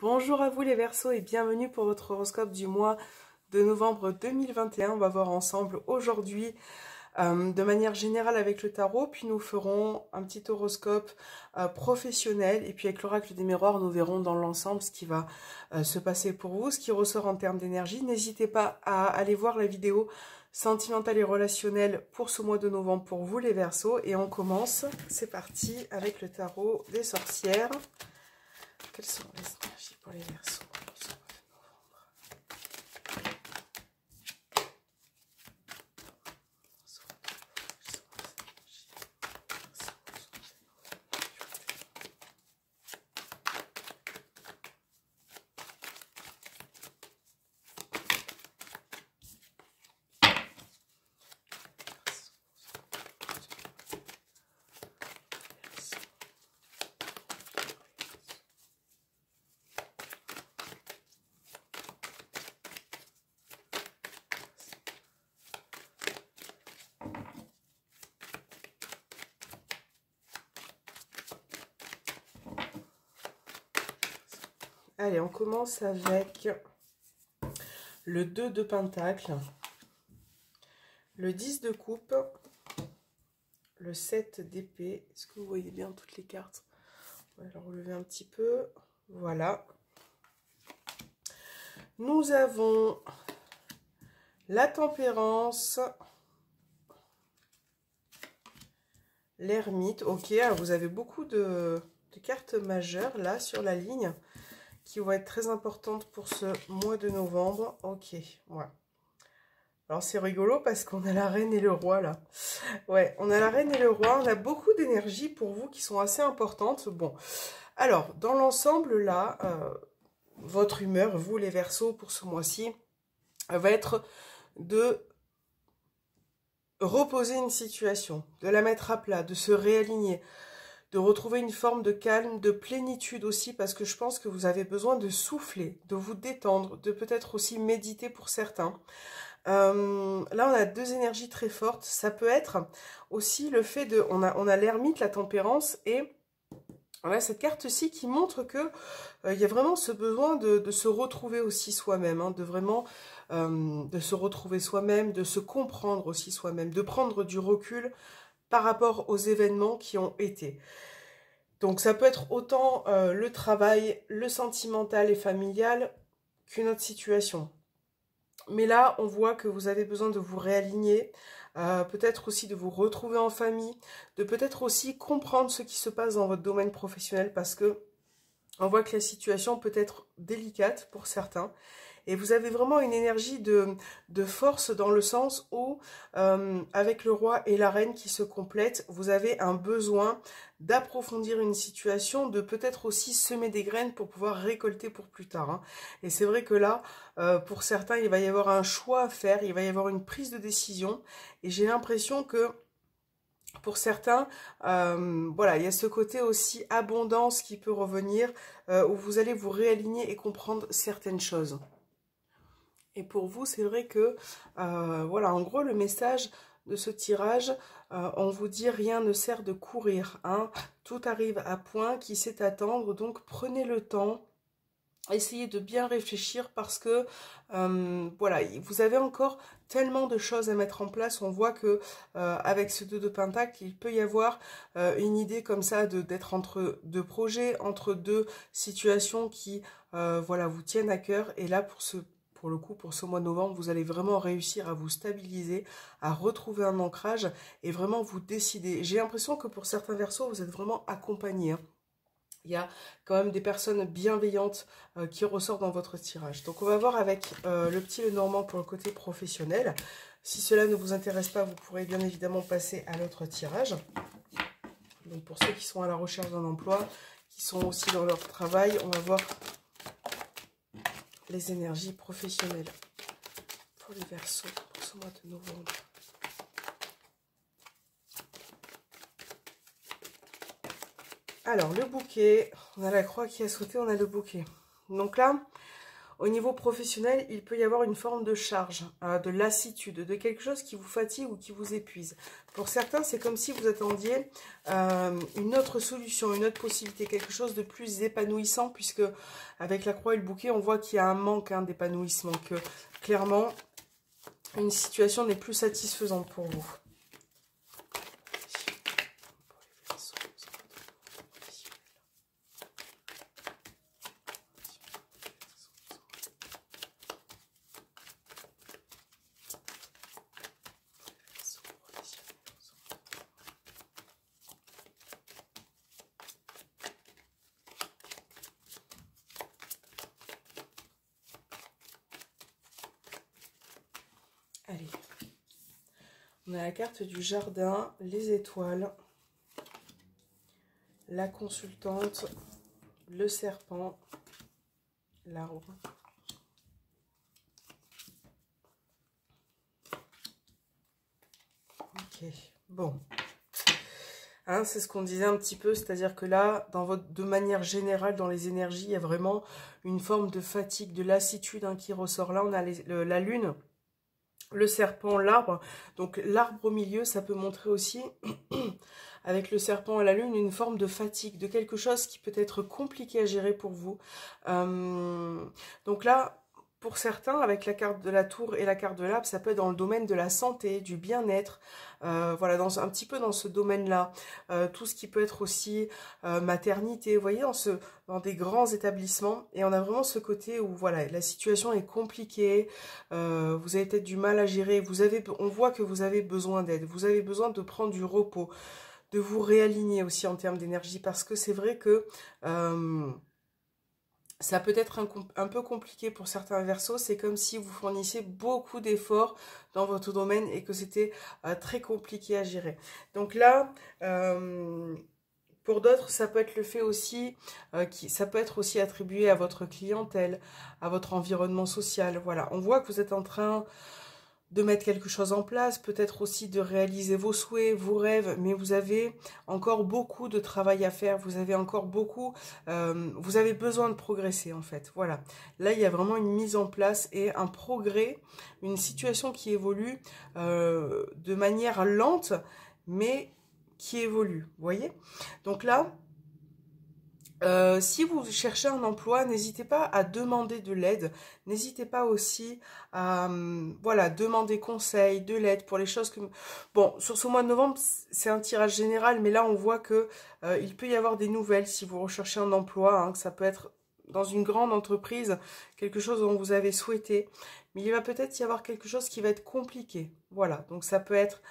Bonjour à vous les Verseaux et bienvenue pour votre horoscope du mois de novembre 2021. On va voir ensemble aujourd'hui de manière générale avec le tarot, puis nous ferons un petit horoscope professionnel et puis avec l'oracle des miroirs nous verrons dans l'ensemble ce qui va se passer pour vous, ce qui ressort en termes d'énergie. N'hésitez pas à aller voir la vidéo sentimentale et relationnelle pour ce mois de novembre pour vous les Verseaux et on commence, c'est parti avec le tarot des sorcières. Quelles sont les énergies pour les Verseaux? Allez, on commence avec le 2 de Pentacle, le 10 de Coupe, le 7 d'épée. Est-ce que vous voyez bien toutes les cartes? On va le relever un petit peu. Voilà. Nous avons la Tempérance, l'Ermite. Ok, alors vous avez beaucoup de cartes majeures là sur la ligne qui vont être très importantes pour ce mois de novembre. Ok, voilà. Alors c'est rigolo parce qu'on a la reine et le roi là. Ouais, on a la reine et le roi. On a beaucoup d'énergie pour vous qui sont assez importantes. Bon, alors dans l'ensemble là, votre humeur, vous les Verseaux pour ce mois-ci, va être de reposer une situation, de la mettre à plat, de se réaligner, de retrouver une forme de calme, de plénitude aussi, parce que je pense que vous avez besoin de souffler, de vous détendre, de peut-être aussi méditer pour certains. Là, on a deux énergies très fortes. Ça peut être aussi le fait de... On a l'ermite, la tempérance, et on a cette carte-ci qui montre que il y a vraiment ce besoin de se retrouver aussi soi-même, hein, de vraiment de se retrouver soi-même, de se comprendre aussi soi-même, de prendre du recul par rapport aux événements qui ont été. Donc ça peut être autant le travail, le sentimental et familial qu'une autre situation. Mais là, on voit que vous avez besoin de vous réaligner, peut-être aussi de vous retrouver en famille, de peut-être aussi comprendre ce qui se passe dans votre domaine professionnel parce que on voit que la situation peut être délicate pour certains. Et vous avez vraiment une énergie de force dans le sens où, avec le roi et la reine qui se complètent, vous avez un besoin d'approfondir une situation, de peut-être aussi semer des graines pour pouvoir récolter pour plus tard. Hein. Et c'est vrai que là, pour certains, il va y avoir un choix à faire, il va y avoir une prise de décision. Et j'ai l'impression que pour certains, voilà, il y a ce côté aussi abondance qui peut revenir, où vous allez vous réaligner et comprendre certaines choses. Et pour vous, c'est vrai que, voilà, en gros, le message de ce tirage, on vous dit rien ne sert de courir, hein. Tout arrive à point, qui sait attendre, donc prenez le temps. Essayez de bien réfléchir parce que, voilà, vous avez encore tellement de choses à mettre en place. On voit que avec ce 2 de Pentacle, il peut y avoir une idée comme ça d'être entre deux projets, entre deux situations qui, voilà, vous tiennent à cœur. Et là, pour le coup, pour ce mois de novembre, vous allez vraiment réussir à vous stabiliser, à retrouver un ancrage et vraiment vous décider. J'ai l'impression que pour certains Verseaux, vous êtes vraiment accompagnés, hein. Il y a quand même des personnes bienveillantes qui ressortent dans votre tirage. Donc on va voir avec le petit Lenormand pour le côté professionnel. Si cela ne vous intéresse pas, vous pourrez bien évidemment passer à l'autre tirage. Donc pour ceux qui sont à la recherche d'un emploi, qui sont aussi dans leur travail, on va voir les énergies professionnelles pour les Verseaux pour ce mois de novembre. Alors, le bouquet, on a la croix qui a sauté, on a le bouquet. Donc là, Au niveau professionnel, il peut y avoir une forme de charge, de lassitude, de quelque chose qui vous fatigue ou qui vous épuise. Pour certains, c'est comme si vous attendiez une autre solution, une autre possibilité, quelque chose de plus épanouissant, puisque avec la croix et le bouquet, on voit qu'il y a un manque d'épanouissement, que clairement, une situation n'est plus satisfaisante pour vous. Allez, on a la carte du jardin, les étoiles, la consultante, le serpent, l'arbre. Ok, bon. Hein, c'est ce qu'on disait un petit peu, c'est-à-dire que là, de manière générale, dans les énergies, il y a vraiment une forme de fatigue, de lassitude qui ressort. Là, on a la lune, le serpent, l'arbre. Donc l'arbre au milieu, ça peut montrer aussi, avec le serpent et la lune, une forme de fatigue, de quelque chose qui peut être compliqué à gérer pour vous. Donc là, pour certains, avec la carte de la tour et la carte de l'arbre, ça peut être dans le domaine de la santé, du bien-être, voilà, un petit peu dans ce domaine-là. Tout ce qui peut être aussi maternité, vous voyez, dans des grands établissements. Et on a vraiment ce côté où, voilà, la situation est compliquée, vous avez peut-être du mal à gérer, on voit que vous avez besoin d'aide, vous avez besoin de prendre du repos, de vous réaligner aussi en termes d'énergie, parce que c'est vrai que ça peut être un peu compliqué pour certains Verseaux. C'est comme si vous fournissiez beaucoup d'efforts dans votre domaine et que c'était très compliqué à gérer. Donc là, pour d'autres, ça peut être le fait aussi, ça peut être aussi attribué à votre clientèle, à votre environnement social. Voilà, on voit que vous êtes en train de mettre quelque chose en place, peut-être aussi de réaliser vos souhaits, vos rêves, mais vous avez encore beaucoup de travail à faire, vous avez encore beaucoup, vous avez besoin de progresser en fait, voilà. Là, il y a vraiment une mise en place et un progrès, une situation qui évolue de manière lente, mais qui évolue, vous voyez? Donc là, si vous cherchez un emploi, n'hésitez pas à demander de l'aide. N'hésitez pas aussi à voilà, demander conseil, de l'aide pour les choses que... Bon, sur ce mois de novembre, c'est un tirage général, mais là, on voit que il peut y avoir des nouvelles si vous recherchez un emploi, hein, que ça peut être dans une grande entreprise, quelque chose dont vous avez souhaité. Mais il va peut-être y avoir quelque chose qui va être compliqué. Voilà, donc ça peut être...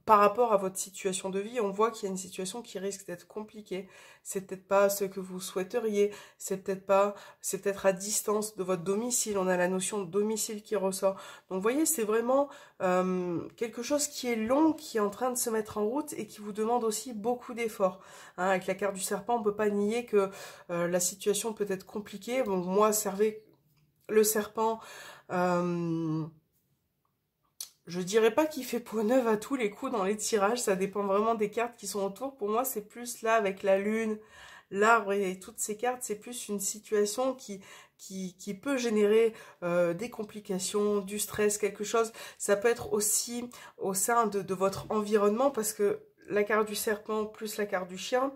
par rapport à votre situation de vie, on voit qu'il y a une situation qui risque d'être compliquée. C'est peut-être pas ce que vous souhaiteriez, c'est peut-être à distance de votre domicile. On a la notion de domicile qui ressort. Donc vous voyez, c'est vraiment quelque chose qui est long, qui est en train de se mettre en route et qui vous demande aussi beaucoup d'efforts. Hein, avec la carte du serpent, on peut pas nier que la situation peut être compliquée. Bon, moi, servez le serpent. Je dirais pas qu'il fait peau neuve à tous les coups dans les tirages, ça dépend vraiment des cartes qui sont autour. Pour moi, c'est plus là avec la lune, l'arbre et toutes ces cartes, c'est plus une situation qui peut générer des complications, du stress, quelque chose. Ça peut être aussi au sein de votre environnement parce que la carte du serpent plus la carte du chien,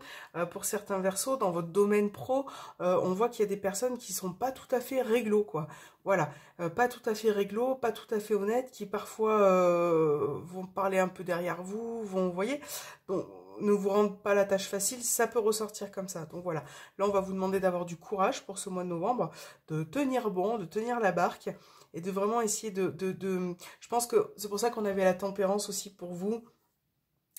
pour certains Verseaux, dans votre domaine pro, on voit qu'il y a des personnes qui sont pas tout à fait réglo, quoi. Voilà, pas tout à fait réglo, pas tout à fait honnêtes, qui parfois vont parler un peu derrière vous, vous voyez, donc ne vous rendent pas la tâche facile, ça peut ressortir comme ça. Donc voilà, là on va vous demander d'avoir du courage pour ce mois de novembre, de tenir bon, de tenir la barque, et de vraiment essayer Je pense que c'est pour ça qu'on avait la tempérance aussi pour vous,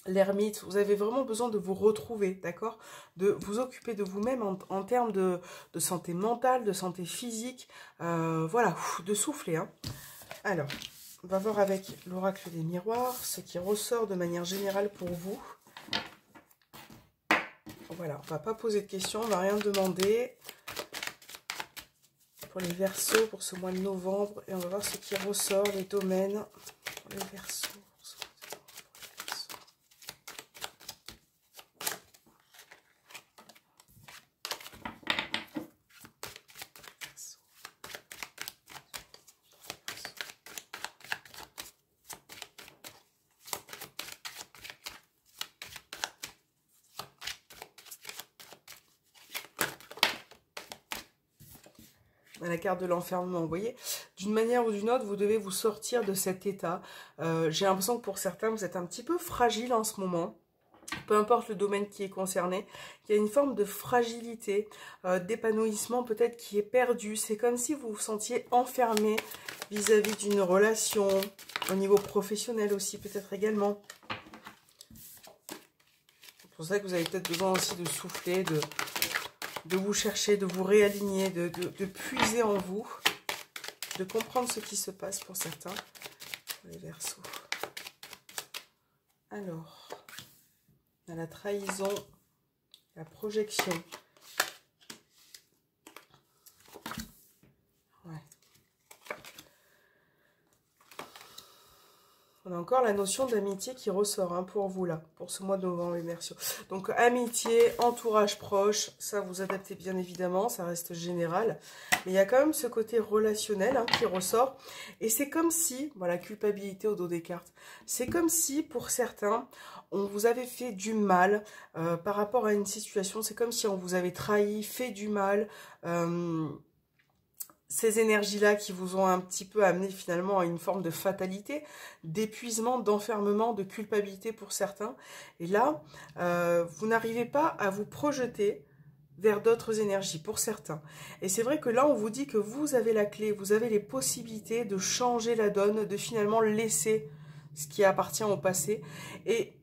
l'ermite, vous avez vraiment besoin de vous retrouver, d'accord? De vous occuper de vous-même en termes de santé mentale, de santé physique, voilà, de souffler, hein. Alors, on va voir avec l'oracle des miroirs, ce qui ressort de manière générale pour vous. Voilà, on va pas poser de questions, on va rien demander. Pour les Verseaux, pour ce mois de novembre, et on va voir ce qui ressort, les domaines pour les Verseaux. la carte de l'enfermement, vous voyez, d'une manière ou d'une autre, vous devez vous sortir de cet état. J'ai l'impression que pour certains, vous êtes un petit peu fragile en ce moment. Peu importe le domaine qui est concerné, il y a une forme de fragilité, d'épanouissement peut-être qui est perdu. C'est comme si vous vous sentiez enfermé vis-à-vis d'une relation, au niveau professionnel aussi peut-être également. C'est pour ça que vous avez peut-être besoin aussi de souffler, de vous chercher, de vous réaligner, de puiser en vous, de comprendre ce qui se passe pour certains, pour les Verseaux. Alors, on a la trahison, la projection. Ouais. On a encore la notion d'amitié qui ressort hein, pour vous là, pour ce mois de novembre les Verseaux. Donc amitié, entourage proche, ça vous adaptez bien évidemment, ça reste général. Mais il y a quand même ce côté relationnel hein, qui ressort. Et c'est comme si, voilà, culpabilité au dos des cartes. C'est comme si pour certains, on vous avait fait du mal par rapport à une situation. C'est comme si on vous avait trahi, fait du mal. Ces énergies-là qui vous ont un petit peu amené finalement à une forme de fatalité, d'épuisement, d'enfermement, de culpabilité pour certains. Et là, vous n'arrivez pas à vous projeter vers d'autres énergies pour certains. Et c'est vrai que là, on vous dit que vous avez la clé, vous avez les possibilités de changer la donne, de finalement laisser ce qui appartient au passé. Et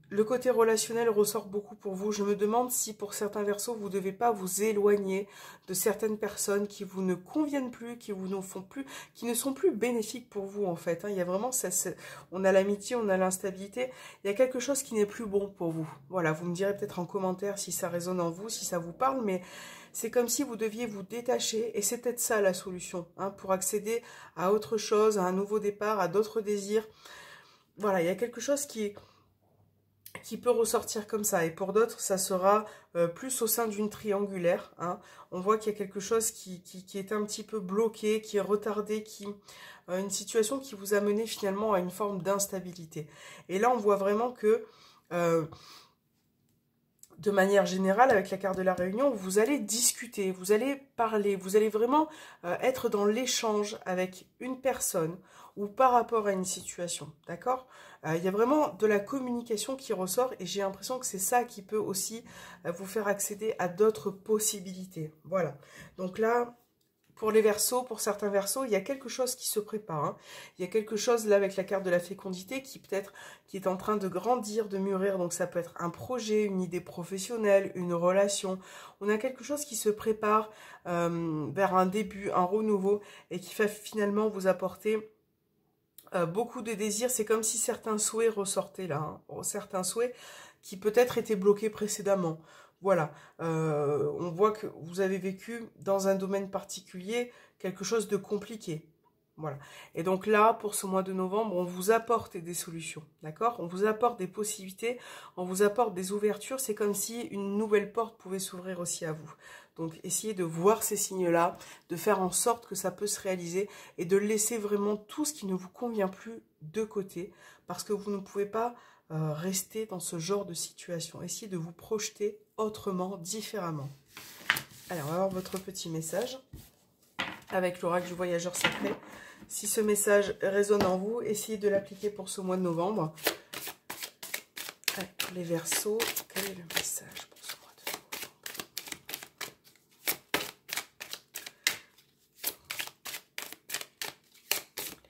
le côté relationnel ressort beaucoup pour vous. Je me demande si pour certains Verseaux, vous ne devez pas vous éloigner de certaines personnes qui vous ne conviennent plus, qui vous ne font plus, qui ne sont plus bénéfiques pour vous en fait. Il y a vraiment ça, on a l'amitié, on a l'instabilité. Il y a quelque chose qui n'est plus bon pour vous. Voilà, vous me direz peut-être en commentaire si ça résonne en vous, si ça vous parle, mais c'est comme si vous deviez vous détacher et c'est peut-être ça la solution hein, pour accéder à autre chose, à un nouveau départ, à d'autres désirs. Voilà, il y a quelque chose qui peut ressortir comme ça. Et pour d'autres, ça sera plus au sein d'une triangulaire. Hein. On voit qu'il y a quelque chose qui est un petit peu bloqué, qui est retardé, une situation qui vous a mené finalement à une forme d'instabilité. Et là, on voit vraiment que, de manière générale, avec la carte de la Réunion, vous allez discuter, vous allez parler, vous allez vraiment être dans l'échange avec une personne ou par rapport à une situation, d'accord ? Il y a vraiment de la communication qui ressort et j'ai l'impression que c'est ça qui peut aussi vous faire accéder à d'autres possibilités. Voilà, donc là, pour les Verseaux, pour certains Verseaux, il y a quelque chose qui se prépare. Hein. Il y a quelque chose là avec la carte de la fécondité qui peut-être qui est en train de grandir, de mûrir. Donc ça peut être un projet, une idée professionnelle, une relation. On a quelque chose qui se prépare vers un début, un renouveau et qui va finalement vous apporter beaucoup de désirs. C'est comme si certains souhaits ressortaient là. Hein. Certains souhaits qui peut-être étaient bloqués précédemment. Voilà, on voit que vous avez vécu dans un domaine particulier quelque chose de compliqué. Voilà. Et donc là, pour ce mois de novembre, on vous apporte des solutions, d'accord? On vous apporte des possibilités, on vous apporte des ouvertures. C'est comme si une nouvelle porte pouvait s'ouvrir aussi à vous. Donc, essayez de voir ces signes-là, de faire en sorte que ça peut se réaliser et de laisser vraiment tout ce qui ne vous convient plus de côté parce que vous ne pouvez pas rester dans ce genre de situation. Essayez de vous projeter autrement, différemment. Alors, on va voir votre petit message avec l'oracle du voyageur sacré. Si ce message résonne en vous, essayez de l'appliquer pour ce mois de novembre. Pour les Verseaux, quel est le message pour ce mois de novembre?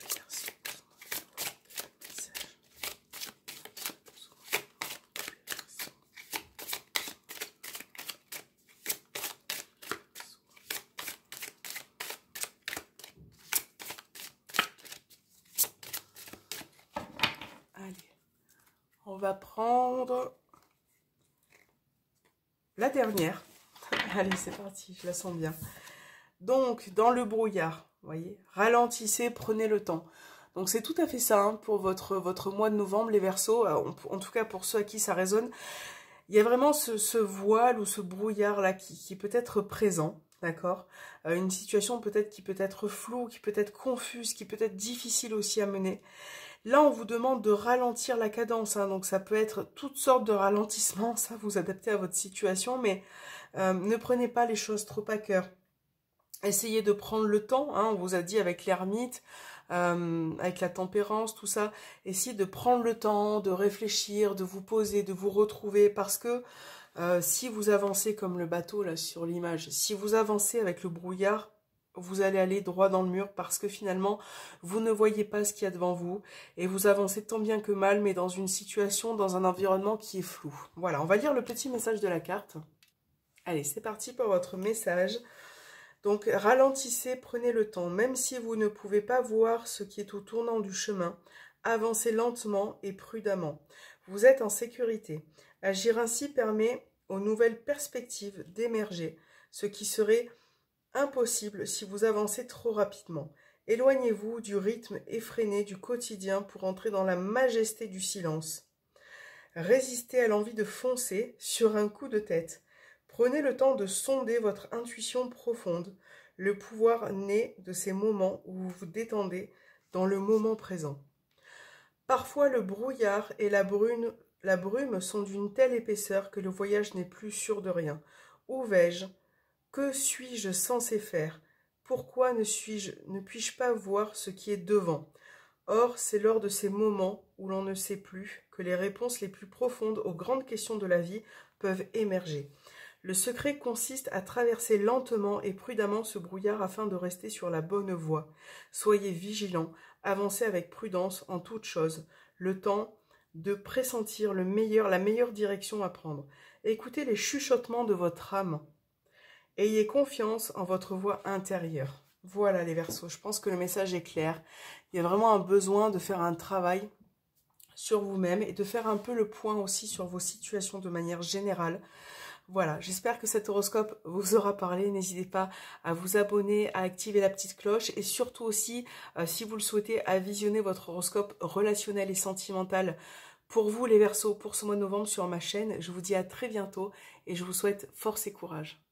Les Verseaux, allez, on va prendre la dernière. Allez, c'est parti, je la sens bien. Donc, dans le brouillard, vous voyez, ralentissez, prenez le temps. Donc, c'est tout à fait ça hein, pour votre mois de novembre, les Verseaux. En tout cas, pour ceux à qui ça résonne, il y a vraiment ce voile ou ce brouillard-là qui peut être présent. D'accord, une situation peut-être qui peut être floue, qui peut être confuse, qui peut être difficile aussi à mener. Là, on vous demande de ralentir la cadence, hein, donc ça peut être toutes sortes de ralentissements, ça vous adaptez à votre situation, mais ne prenez pas les choses trop à cœur. Essayez de prendre le temps, hein, on vous a dit avec l'ermite, avec la tempérance, tout ça. Essayez de prendre le temps, de réfléchir, de vous poser, de vous retrouver, parce que si vous avancez comme le bateau là sur l'image, si vous avancez avec le brouillard, vous allez aller droit dans le mur parce que finalement, vous ne voyez pas ce qu'il y a devant vous et vous avancez tant bien que mal, mais dans une situation, dans un environnement qui est flou. Voilà, on va lire le petit message de la carte. Allez, c'est parti pour votre message. Donc, ralentissez, prenez le temps. Même si vous ne pouvez pas voir ce qui est au tournant du chemin, avancez lentement et prudemment. Vous êtes en sécurité. Agir ainsi permet aux nouvelles perspectives d'émerger, ce qui serait impossible si vous avancez trop rapidement. Éloignez-vous du rythme effréné du quotidien pour entrer dans la majesté du silence. Résistez à l'envie de foncer sur un coup de tête. Prenez le temps de sonder votre intuition profonde. Le pouvoir naît de ces moments où vous vous détendez dans le moment présent. Parfois le brouillard et la brume sont d'une telle épaisseur que le voyage n'est plus sûr de rien. Où vais-je? Que suis-je censé faire? Pourquoi ne puis-je pas voir ce qui est devant? Or, c'est lors de ces moments où l'on ne sait plus que les réponses les plus profondes aux grandes questions de la vie peuvent émerger. Le secret consiste à traverser lentement et prudemment ce brouillard afin de rester sur la bonne voie. Soyez vigilants, avancez avec prudence en toutes choses, le temps de pressentir la meilleure direction à prendre. Écoutez les chuchotements de votre âme. Ayez confiance en votre voix intérieure. Voilà les Verseaux, je pense que le message est clair. Il y a vraiment un besoin de faire un travail sur vous-même et de faire un peu le point aussi sur vos situations de manière générale. Voilà, j'espère que cet horoscope vous aura parlé. N'hésitez pas à vous abonner, à activer la petite cloche et surtout aussi, si vous le souhaitez, à visionner votre horoscope relationnel et sentimental pour vous les Verseaux, pour ce mois de novembre sur ma chaîne. Je vous dis à très bientôt et je vous souhaite force et courage.